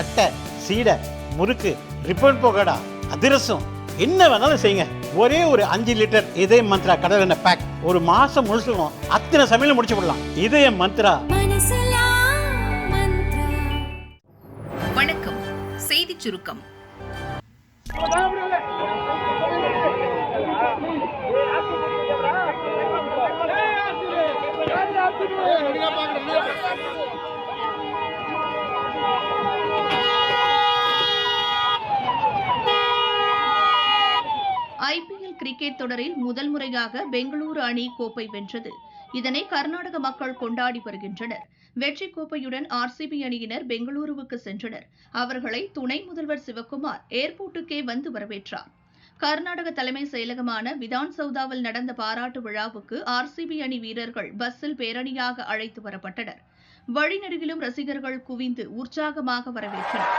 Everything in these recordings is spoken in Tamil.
தட்டை, சீடை, முறுக்கு, ரிப்பன் பக்கோடா, அதிரசம், என்ன வேணாலும் செய்யுங்க. ஒரே ஒரு 5 லிட்டர் இதய மந்த்ரா கடல் எண்ணெய் பேக் ஒரு மாசம் முழுசுக்கும் அத்தனை சமையல் முடிச்சு விடலாம். இதய மந்த்ரா. வணக்கம். செய்திச் சுருக்கம். ஐபிஎல் கிரிக்கெட் தொடரில் முதல் முறையாக பெங்களூரு அணி கோப்பை வென்றது. இதனை கர்நாடக மக்கள் கொண்டாடி வருகின்றனர். வெற்றி கோப்பையுடன் ஆர்சிபி அணியினர் பெங்களூருவுக்கு சென்றனர். அவர்களை துணை முதல்வர் சிவக்குமார் ஏர்போர்ட்டுக்கே வந்து வரவேற்றார். கர்நாடக தலைமை செயலகமான விதான் சௌதாவில் நடந்த பாராட்டு விழாவுக்கு ஆர்சிபி அணி வீரர்கள் பஸ்ஸில் பேரணியாக அழைத்து வரப்பட்டனர். வழிநெடுகிலும் ரசிகர்கள் குவிந்து உற்சாகமாக வரவேற்றனர்.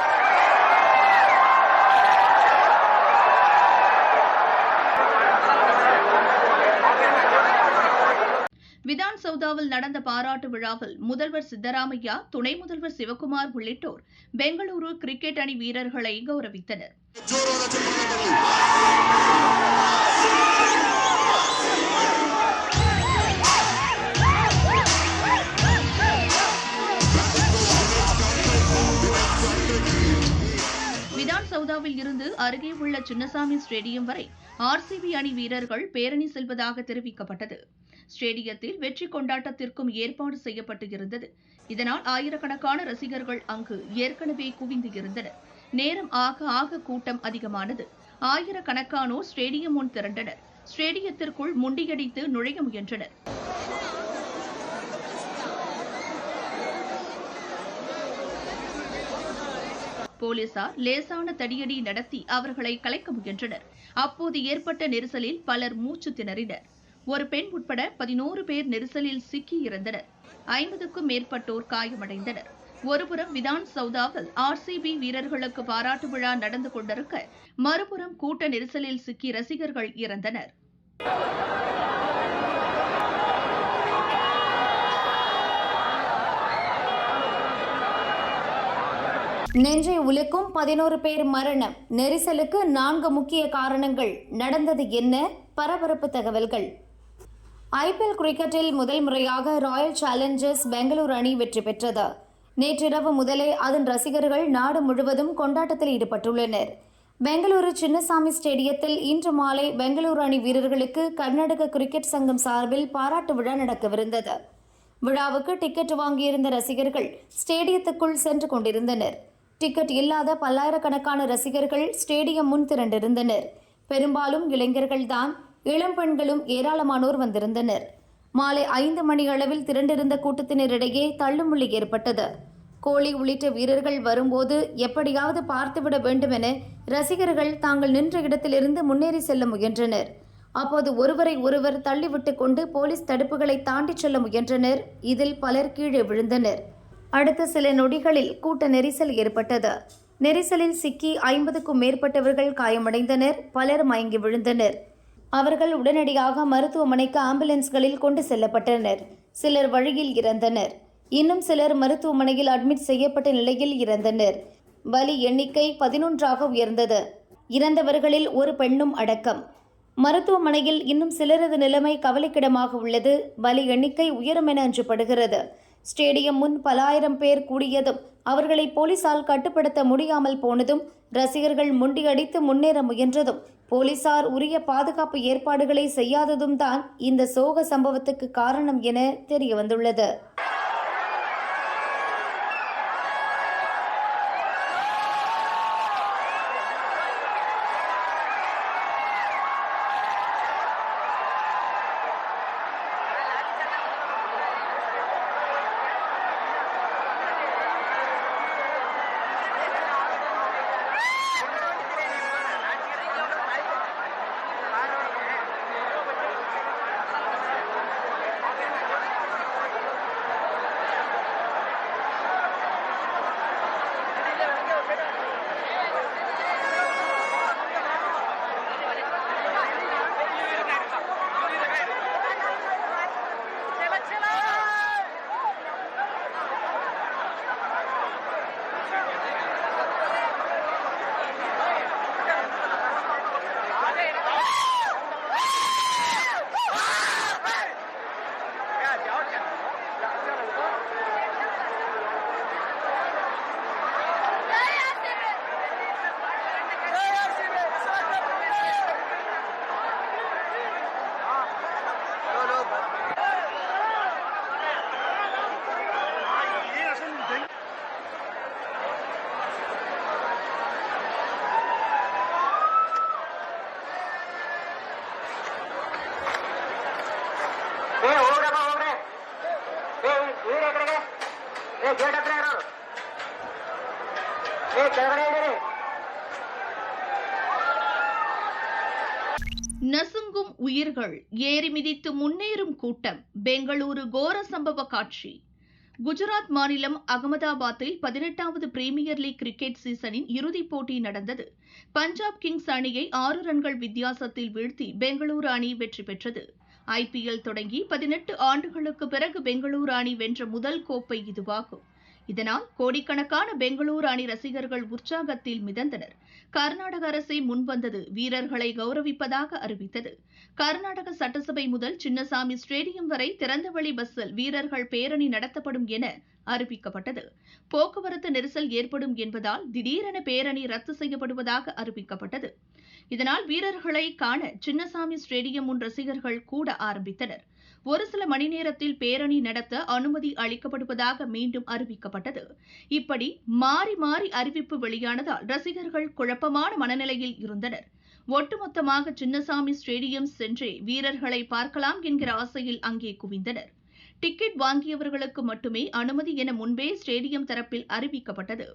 விதான் சௌதாவில் நடந்த பாராட்டு விழாவில் முதல்வர் சித்தராமையா, துணை முதல்வர் சிவக்குமார் உள்ளிட்டோர் பெங்களூரு கிரிக்கெட் அணி வீரர்களை கௌரவித்தனர். விதான் சௌதாவில் இருந்து அருகே உள்ள சின்னசாமி ஸ்டேடியம் வரை ஆர்சிபி அணி வீரர்கள் பேரணி செல்வதாக தெரிவிக்கப்பட்டது. ஸ்டேடியத்தில் வெற்றி கொண்டாட்டத்திற்கும் ஏற்பாடு செய்யப்பட்டு இருந்தது. இதனால் ஆயிரக்கணக்கான ரசிகர்கள் அங்கு ஏற்கனவே குவிந்து இருந்தனர். நேரம் ஆக ஆக கூட்டம் அதிகமானது. ஆயிரக்கணக்கானோர் ஸ்டேடியம் முன் திரண்டனர். ஸ்டேடியத்திற்குள் முண்டியடித்து நுழைய முயன்றனர். போலீசார் லேசான தடியடி நடத்தி அவர்களை கலைக்க முயன்றனர். அப்போது ஏற்பட்ட நெரிசலில் பலர் மூச்சு திணறினர். ஒரு பெண் உட்பட 11 பேர் நெரிசலில் சிக்கியிருந்தனர். 50க்கும் மேற்பட்டோர் காயமடைந்தனர். ஒருபுறம் விதான் சௌதாவில் ஆர்சிபி வீரர்களுக்கு பாராட்டு விழா நடந்து கொண்டிருக்க, மறுபுறம் கூட்ட நெரிசலில் சிக்கி ரசிகர்கள் இறந்தனர். நெஞ்சை உலுக்கும் 11 பேர் மரணம். நெரிசலுக்கு 4 முக்கிய காரணங்கள். நடந்தது என்ன? பரபரப்பு தகவல்கள். ஐபிஎல் கிரிக்கெட்டில் முதல் முறையாக ராயல் சேலஞ்சர்ஸ் பெங்களூரு அணி வெற்றி பெற்றது. நேற்றிரவு முதலே அதன் ரசிகர்கள் நாடு முழுவதும் கொண்டாட்டத்தில் ஈடுபட்டுள்ளனர். பெங்களூரு சின்னசாமி ஸ்டேடியத்தில் இன்று மாலை பெங்களூரு அணி வீரர்களுக்கு கர்நாடக கிரிக்கெட் சங்கம் சார்பில் பாராட்டு விழா நடக்கவிருந்தது. விழாவுக்கு டிக்கெட் வாங்கியிருந்த ரசிகர்கள் ஸ்டேடியத்துக்குள் சென்று கொண்டிருந்தனர். டிக்கெட் இல்லாத பல்லாயிரக்கணக்கான ரசிகர்கள் ஸ்டேடியம் முன் திரண்டிருந்தனர். பெரும்பாலும் இளைஞர்கள்தான். இளம் பெண்களும் ஏராளமானோர் வந்திருந்தனர். மாலை 5 மணி அளவில் திரண்டிருந்த கூட்டத்தினரிடையே தள்ளுமுள்ளி ஏற்பட்டது. கோலி உள்ளிட்ட வீரர்கள் வரும்போது எப்படியாவது பார்த்துவிட வேண்டும் என ரசிகர்கள் தாங்கள் நின்ற இடத்திலிருந்து முன்னேறி செல்ல முயன்றனர். அப்போது ஒருவரை ஒருவர் தள்ளிவிட்டுக் கொண்டு போலீஸ் தடுப்புகளை தாண்டி செல்ல முயன்றனர். இதில் பலர் கீழே விழுந்தனர். அடுத்த சில நொடிகளில் கூட்ட நெரிசல் ஏற்பட்டது. நெரிசலில் சிக்கி 50க்கும் மேற்பட்டவர்கள் காயமடைந்தனர். பலர் மயங்கி விழுந்தனர். அவர்கள் உடனடியாக மருத்துவமனைக்கு ஆம்புலன்ஸ்களில் கொண்டு செல்லப்பட்டனர். சிலர் வழியில் இறந்தனர். இன்னும் சிலர் மருத்துவமனையில் அட்மிட் செய்யப்பட்ட நிலையில் இறந்தனர். பலி எண்ணிக்கை 11ஆக உயர்ந்தது. இறந்தவர்களில் ஒரு பெண்ணும் அடக்கம். மருத்துவமனையில் இன்னும் சிலரது நிலைமை கவலைக்கிடமாக உள்ளது. பலி எண்ணிக்கை உயரும் என அஞ்சப்படுகிறது. ஸ்டேடியம் முன் பல ஆயிரம் பேர் கூடியதும் அவர்களை போலீசால் கட்டுப்படுத்த முடியாமல் போனதும் ரசிகர்கள் முண்டியடித்து முன்னேற முயன்றதும் போலீசார் உரிய பாதுகாப்பு ஏற்பாடுகளை செய்யாததும் தான் இந்த சோக சம்பவத்துக்கு காரணம் என தெரிய வந்துள்ளது. நசுங்கும் உயிர்கள், ஏறி மிதித்து முன்னேறும் கூட்டம். பெங்களூரு கோர சம்பவ காட்சி. குஜராத் மாநிலம் அகமதாபாத்தில் 18வது பிரீமியர் லீக் கிரிக்கெட் சீசனின் இறுதிப் போட்டி நடந்தது. பஞ்சாப் கிங்ஸ் அணியை 6 ரன்கள் வித்தியாசத்தில் வீழ்த்தி பெங்களூரு அணி வெற்றி பெற்றது. IPL தொடங்கி 18 ஆண்டுகளுக்கு பிறகு பெங்களூரு அணி வென்ற முதல் கோப்பை இதுவாகும். இதனால் கோடிக்கணக்கான பெங்களூரு அணி ரசிகர்கள் உற்சாகத்தில் மிதந்தனர். கர்நாடக அரசே முன்வந்தது வீரர்களை கௌரவிப்பதாக அறிவித்தது. கர்நாடக சட்டசபை முதல் சின்னசாமி ஸ்டேடியம் வரை திறந்தவெளி பஸ்ஸில் வீரர்கள் பேரணி நடத்தப்படும் என அறிவிக்கப்பட்டது. போக்குவரத்து நெரிசல் ஏற்படும் என்பதால் திடீரென பேரணி ரத்து செய்யப்படுவதாக அறிவிக்கப்பட்டது. இதனால் வீரர்களை காண சின்னசாமி ஸ்டேடியம் முன் ரசிகர்கள் கூட ஆரம்பித்தனர். ஒரு சில மணி நேரத்தில் பேரணி நடத்த அனுமதி அளிக்கப்படுவதாக மீண்டும் அறிவிக்கப்பட்டது. இப்படி மாறி மாறி அறிவிப்பு வெளியானதால் ரசிகர்கள் குழப்பமான மனநிலையில் இருந்தனர். ஒட்டுமொத்தமாக சின்னசாமி ஸ்டேடியம் சென்றே வீரர்களை பார்க்கலாம் என்கிற ஆசையில் அங்கே குவிந்தனர். டிக்கெட் வாங்கியவர்களுக்கு மட்டுமே அனுமதி என முன்பே ஸ்டேடியம் தரப்பில் அறிவிக்கப்பட்டது.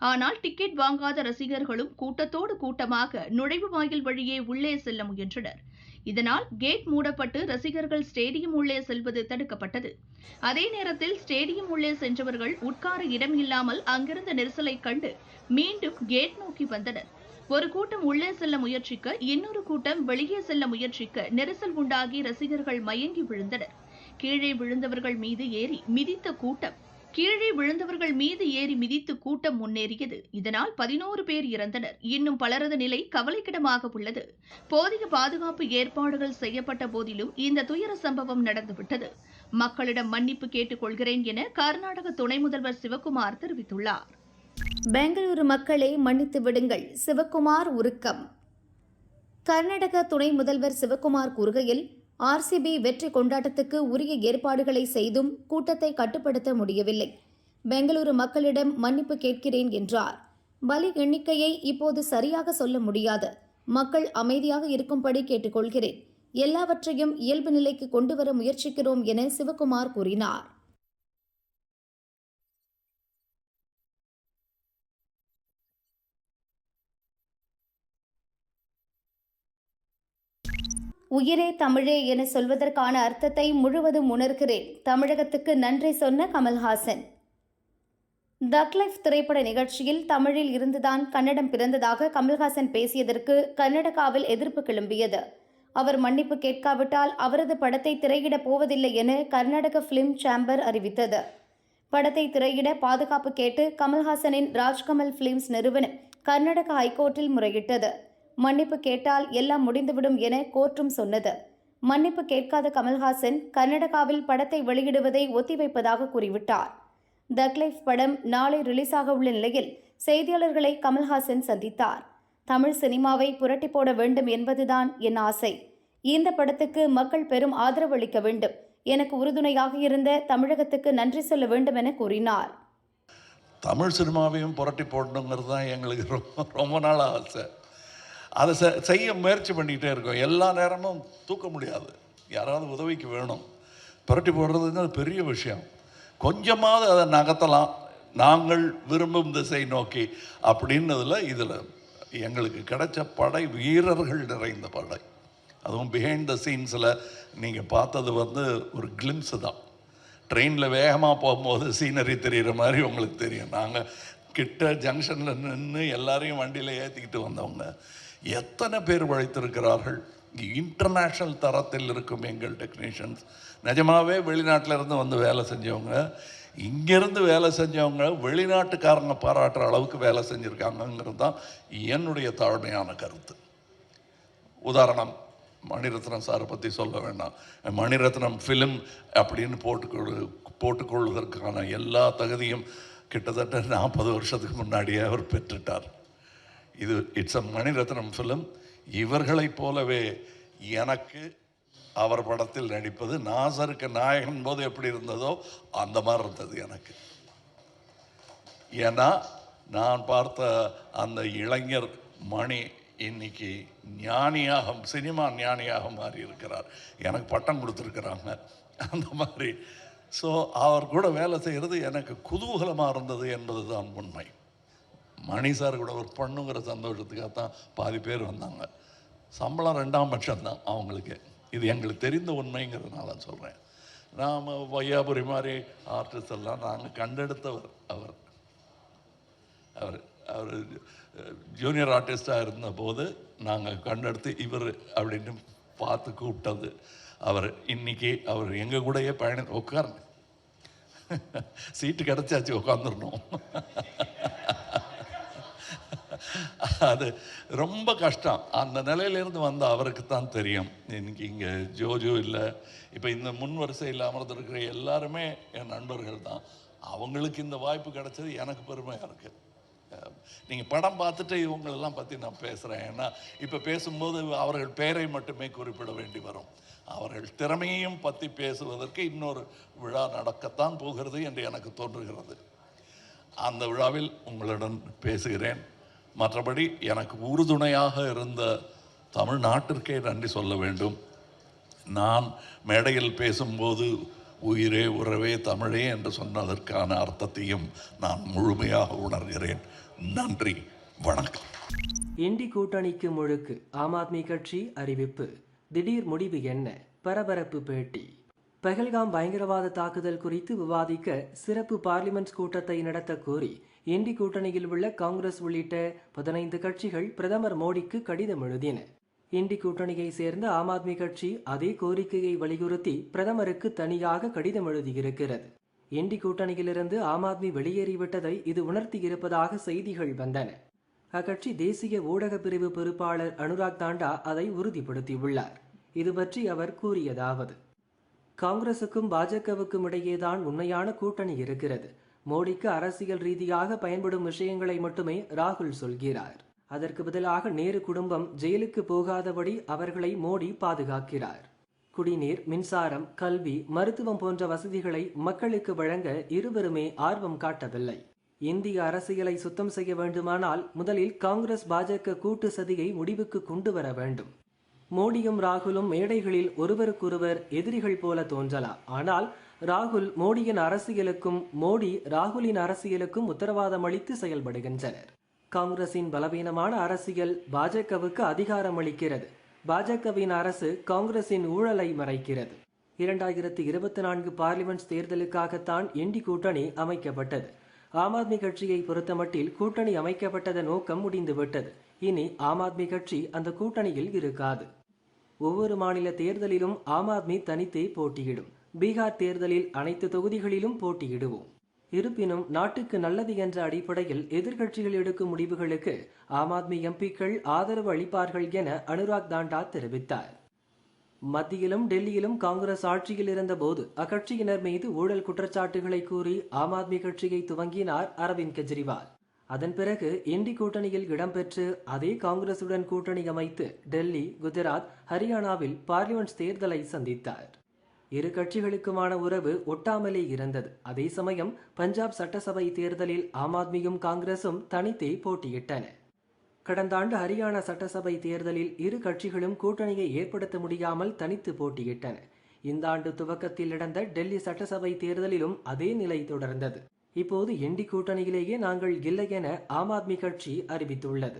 ஆனால் டிக்கெட் வாங்காத ரசிகர்களும் கூட்டத்தோடு கூட்டமாக நுழைவு வாயில் வழியே உள்ளே செல்ல முயன்றனர். இதனால் கேட் மூடப்பட்டு ரசிகர்கள் ஸ்டேடியம் உள்ளே செல்வது தடுக்கப்பட்டது. அதே நேரத்தில் ஸ்டேடியம் உள்ளே சென்றவர்கள் உட்கார இடம் இல்லாமல் அங்கிருந்த நெரிசலை கண்டு மீண்டும் கேட் நோக்கி வந்தனர். ஒரு கூட்டம் உள்ளே செல்ல முயற்சிக்க, இன்னொரு கூட்டம் வெளியே செல்ல முயற்சிக்க நெரிசல் உண்டாகி ரசிகர்கள் மயங்கி விழுந்தனர். கீழே விழுந்தவர்கள் மீது ஏறி மிதித்து கூட்டம் முன்னேறியது. இதனால் 11 பேர் இறந்தனர். இன்னும் பலரது நிலை கவலைக்கிடமாக உள்ளது. போதிய பாதுகாப்பு ஏற்பாடுகள் செய்யப்பட்ட போதிலும் இந்த துயர சம்பவம் நடந்துவிட்டது. மக்களிடம் மன்னிப்பு கேட்டுக் கொள்கிறேன் என கர்நாடக துணை முதல்வர் சிவக்குமார் தெரிவித்துள்ளார். பெங்களூரு மக்களை மன்னித்து விடுங்கள், சிவக்குமார் உருக்கம். கர்நாடக துணை முதல்வர் சிவக்குமார் கூறுகையில், RCB வெற்றி கொண்டாட்டத்துக்கு உரிய ஏற்பாடுகளை செய்தும் கூட்டத்தை கட்டுப்படுத்த முடியவில்லை. பெங்களூரு மக்களிடம் மன்னிப்பு கேட்கிறேன் என்றார். பலி எண்ணிக்கையை இப்போது சரியாக சொல்ல முடியாது. மக்கள் அமைதியாக இருக்கும்படி கேட்டுக்கொள்கிறேன். எல்லாவற்றையும் இயல்பு நிலைக்கு கொண்டு வர முயற்சிக்கிறோம் என சிவக்குமார் கூறினார். உயிரே தமிழே என சொல்வதற்கான அர்த்தத்தை முழுவதும் உணர்கிறேன். தமிழகத்துக்கு நன்றி சொன்ன கமல்ஹாசன். தக் லைஃப் திரைப்பட நிகழ்ச்சியில் தமிழில் இருந்துதான் கன்னடம் பிறந்ததாக கமல்ஹாசன் பேசியதற்கு கர்நாடகாவில் எதிர்ப்பு கிளம்பியது. அவர் மன்னிப்பு கேட்காவிட்டால் அவரது படத்தை திரையிடப் போவதில்லை என கர்நாடக பிலிம் சேம்பர் அறிவித்தது. படத்தை திரையிட பாதுகாப்பு கேட்டு கமல்ஹாசனின் ராஜ்கமல் பிலிம்ஸ் நிறுவனம் கர்நாடக ஹைகோர்ட்டில் முறையிட்டது. மன்னிப்பு கேட்டால் எல்லாம் முடிந்துவிடும் என கோர்ட்டும் சொன்னது. மன்னிப்பு கேட்காத கமல்ஹாசன் கர்நாடகாவில் படத்தை வெளியிடுவதை ஒத்திவைப்பதாக கூறிவிட்டார். தக் லைஃப் படம் நாளை ரிலீஸாக உள்ள நிலையில் செய்தியாளர்களை கமல்ஹாசன் சந்தித்தார். தமிழ் சினிமாவை புரட்டி போட வேண்டும் என்பதுதான் என் ஆசை. இந்த படத்துக்கு மக்கள் பெரும் ஆதரவு அளிக்க வேண்டும். எனக்கு உறுதுணையாக இருந்த தமிழகத்துக்கு நன்றி சொல்ல வேண்டும் என கூறினார். தமிழ் சினிமாவையும் புரட்டி போடணுங்கிறது தான் எங்களுக்கு ரொம்ப நாள் ஆசை. அதை செய்ய முயற்சி பண்ணிக்கிட்டே இருக்கோம். எல்லா நேரமும் தூக்க முடியாது, யாராவது உதவிக்கு வேணும். புரட்டி போடுறதுங்கிறது பெரிய விஷயம். கொஞ்சமாவது அதை நகர்த்தலாம், நாங்கள் விரும்பும் திசை நோக்கி அப்படின்னதில் இதில் எங்களுக்கு கிடைச்ச படை வீரர்கள் நிறைந்த படை. அதுவும் பிஹைண்ட் த சீன்ஸில் நீங்கள் பார்த்தது ஒரு கிளிம்ஸு தான். ட்ரெயினில் வேகமாக போகும்போது சீனரி தெரிகிற மாதிரி உங்களுக்கு தெரியும். நாங்கள் கிட்ட ஜங்ஷனில் நின்று எல்லாரையும் வண்டியில் ஏற்றிக்கிட்டு வந்தவங்க எத்தனை பேர் உழைத்திருக்கிறார்கள். இன்டர்நேஷ்னல் தரத்தில் இருக்கும் எங்கள் டெக்னீஷியன்ஸ் நிஜமாகவே வெளிநாட்டிலேருந்து வந்து வேலை செஞ்சவங்க, இங்கேருந்து வேலை செஞ்சவங்க வெளிநாட்டுக்காரங்க பாராட்டுற அளவுக்கு வேலை செஞ்சுருக்காங்கங்கிறது தான் என்னுடைய தாழ்மையான கருத்து. உதாரணம், மணிரத்னம் சாரை பற்றி சொல்ல வேண்டாம். மணிரத்னம் ஃபிலிம் அப்படின்னு போட்டுக்கொள்வதற்கான எல்லா தகுதியும் கிட்டத்தட்ட 40 வருஷத்துக்கு முன்னாடியே அவர் பெற்றுட்டார். இது இட்ஸ் அ மணிரத்னம் ஃபிலிம். இவர்களைப் போலவே எனக்கு அவர் படத்தில் நடிப்பது நாசருக்கு நாயகன் போது எப்படி இருந்ததோ அந்த மாதிரி இருந்தது எனக்கு. ஏன்னா நான் பார்த்த அந்த இளைஞர் மணி இன்னைக்கு ஞானியாக, சினிமா ஞானியாக மாறி இருக்கிறார். எனக்கு பட்டம் கொடுத்துருக்குறாங்க. அந்த மாதிரி ஸோ அவர் கூட வேலை செய்கிறது எனக்கு குதூகலமாக இருந்தது என்பது தான் உண்மை. மணி சார் கூட ஒர்க் பண்ணுங்கிற சந்தோஷத்துக்காக தான் பாதி பேர் வந்தாங்க. சம்பளம் 2ஆம் பட்சம் தான் அவங்களுக்கு. இது எங்களுக்கு தெரிந்த உண்மைங்கிறதுனால சொல்கிறேன். நாம் வையாபுரி மாதிரி ஆர்டிஸ்ட் எல்லாம் நாங்கள் கண்டெடுத்தவர். அவர் அவர் அவர் ஜூனியர் ஆர்டிஸ்டாக இருந்தபோது நாங்கள் கண்டெடுத்து இவர் அப்படின்னு பார்த்து கூப்பிட்டது அவர். இன்னைக்கு அவர் எங்கள் கூடயே உட்கார்ந்து சீட்டு கிடச்சாச்சு, உட்காந்துடணும். அது ரொம்ப கஷ்டம். அந்த நிலையிலேருந்து வந்த அவருக்கு தான் தெரியும். இன்னைக்கு இங்கே ஜோஜோ இல்லை, இப்போ இந்த முன் வரிசையில் அமர்ந்திருக்கிற எல்லாருமே என் நண்பர்கள் தான். அவங்களுக்கு இந்த வாய்ப்பு கிடைச்சது எனக்கு பெருமையாக இருக்குது. நீங்கள் படம் பார்த்துட்டு இவங்களெல்லாம் பற்றி நான் பேசுகிறேன். ஏன்னா இப்போ பேசும்போது அவர்கள் பெயரை மட்டுமே குறிப்பிட வேண்டி வரும். அவர்கள் திறமையையும் பற்றி பேசுவதற்கு இன்னொரு விழா நடக்கத்தான் போகிறது என்று எனக்கு தோன்றுகிறது. அந்த விழாவில் உங்களுடன் பேசுகிறேன். மற்றபடி எனக்கு உறுதுணையாக இருந்த தமிழ்நாட்டிற்கே நன்றி சொல்ல வேண்டும். நான் மேடையில் பேசும்போது உயிரே உறவே தமிழே என்று சொன்னதற்கான அர்த்தத்தையும் நான் முழுமையாக உணர்கிறேன். நன்றி, வணக்கம். இண்டி கூட்டணிக்கு முழுக்கு ஆம் ஆத்மி கட்சி அறிவிப்பு. திடீர் முடிவு என்ன? பரபரப்பு பேட்டி. பஹல்காம் பயங்கரவாத தாக்குதல் குறித்து விவாதிக்க சிறப்பு பார்லிமெண்ட் கூட்டத்தை நடத்த கோரி இண்டி கூட்டணியில் உள்ள காங்கிரஸ் உள்ளிட்ட 15 கட்சிகள் பிரதமர் மோடிக்கு கடிதம் எழுதின. இண்டி கூட்டணியை சேர்ந்த ஆம் ஆத்மி கட்சி அதே கோரிக்கையை வலியுறுத்தி பிரதமருக்கு தனியாக கடிதம் எழுதியிருக்கிறது. இண்டி கூட்டணியிலிருந்து ஆம் ஆத்மி வெளியேறிவிட்டதை இது உணர்த்தியிருப்பதாக செய்திகள் வந்தன. அக்கட்சி தேசிய ஊடக பிரிவு பொறுப்பாளர் அனுராக் தாண்டா அதை உறுதிப்படுத்தியுள்ளார். இது பற்றி அவர் கூறியதாவது: காங்கிரசுக்கும் பாஜகவுக்கும் இடையேதான் உண்மையான கூட்டணி இருக்கிறது. மோடிக்கு அரசியல் ரீதியாக பயன்படும் விஷயங்களை மட்டுமே ராகுல் சொல்கிறார். அதற்கு பதிலாக நேரு குடும்பம் ஜெயிலுக்கு போகாதபடி அவர்களை மோடி பாதுகாக்கிறார். குடிநீர், மின்சாரம், கல்வி, மருத்துவம் போன்ற வசதிகளை மக்களுக்கு வழங்க இருவருமே ஆர்வம் காட்டவில்லை. இந்திய அரசியலை சுத்தம் செய்ய வேண்டுமானால் முதலில் காங்கிரஸ் பாஜக கூட்டு சதியை முடிவுக்கு கொண்டு வர வேண்டும். மோடியும் ராகுலும் மேடைகளில் ஒருவருக்கொருவர் எதிரிகள் போல தோன்றலாம். ஆனால் ராகுல் மோடியின் அரசியலுக்கும் மோடி ராகுலின் அரசியலுக்கும் உத்தரவாதம் அளித்து செயல்படுகின்றனர். காங்கிரசின் பலவீனமான அரசியல் பாஜகவுக்கு அதிகாரம் அளிக்கிறது. பாஜகவின் அரசு காங்கிரசின் ஊழலை மறைக்கிறது. 2024 பார்லிமெண்ட் தேர்தலுக்காகத்தான் இண்டி கூட்டணி அமைக்கப்பட்டது. ஆம் ஆத்மி கட்சியை பொறுத்தமட்டில் கூட்டணி அமைக்கப்பட்டதன் நோக்கம் முடிந்துவிட்டது. இனி ஆம் ஆத்மி கட்சி அந்த கூட்டணியில் இருக்காது. ஒவ்வொரு மாநில தேர்தலிலும் ஆம் ஆத்மி தனித்தே போட்டியிடும். பீகார் தேர்தலில் அனைத்து தொகுதிகளிலும் போட்டியிடுவோம். இருப்பினும் நாட்டுக்கு நல்லது என்ற அடிப்படையில் எதிர்க்கட்சிகள் எடுக்கும் முடிவுகளுக்கு ஆம் ஆத்மி எம்பிக்கள் ஆதரவு அளிப்பார்கள் என அனுராக் தாண்டா தெரிவித்தார். மத்தியிலும் டெல்லியிலும் காங்கிரஸ் ஆட்சியில் இருந்தபோது அக்கட்சியினர் மீது ஊழல் குற்றச்சாட்டுகளை கூறி ஆம் ஆத்மி கட்சியை துவங்கினார் அரவிந்த் கெஜ்ரிவால். அதன் பிறகு இண்டி கூட்டணியில் இடம்பெற்று அதே காங்கிரசுடன் கூட்டணி அமைத்து டெல்லி, குஜராத், ஹரியானாவில் பார்லிமெண்ட் தேர்தலை சந்தித்தார். இரு கட்சிகளுக்குமான உறவு ஒட்டாமலே இருந்தது. அதே சமயம் பஞ்சாப் சட்டசபை தேர்தலில் ஆம் ஆத்மியும் காங்கிரசும் தனித்தே போட்டியிட்டன. கடந்த ஆண்டு ஹரியானா சட்டசபை தேர்தலில் இரு கட்சிகளும் கூட்டணியை ஏற்படுத்த முடியாமல் தனித்து போட்டியிட்டன. இந்த ஆண்டு துவக்கத்தில் நடந்த டெல்லி சட்டசபை தேர்தலிலும் அதே நிலை தொடர்ந்தது. இப்போது இண்டி கூட்டணியிலேயே நாங்கள் இல்லை என ஆம் ஆத்மி கட்சி அறிவித்துள்ளது.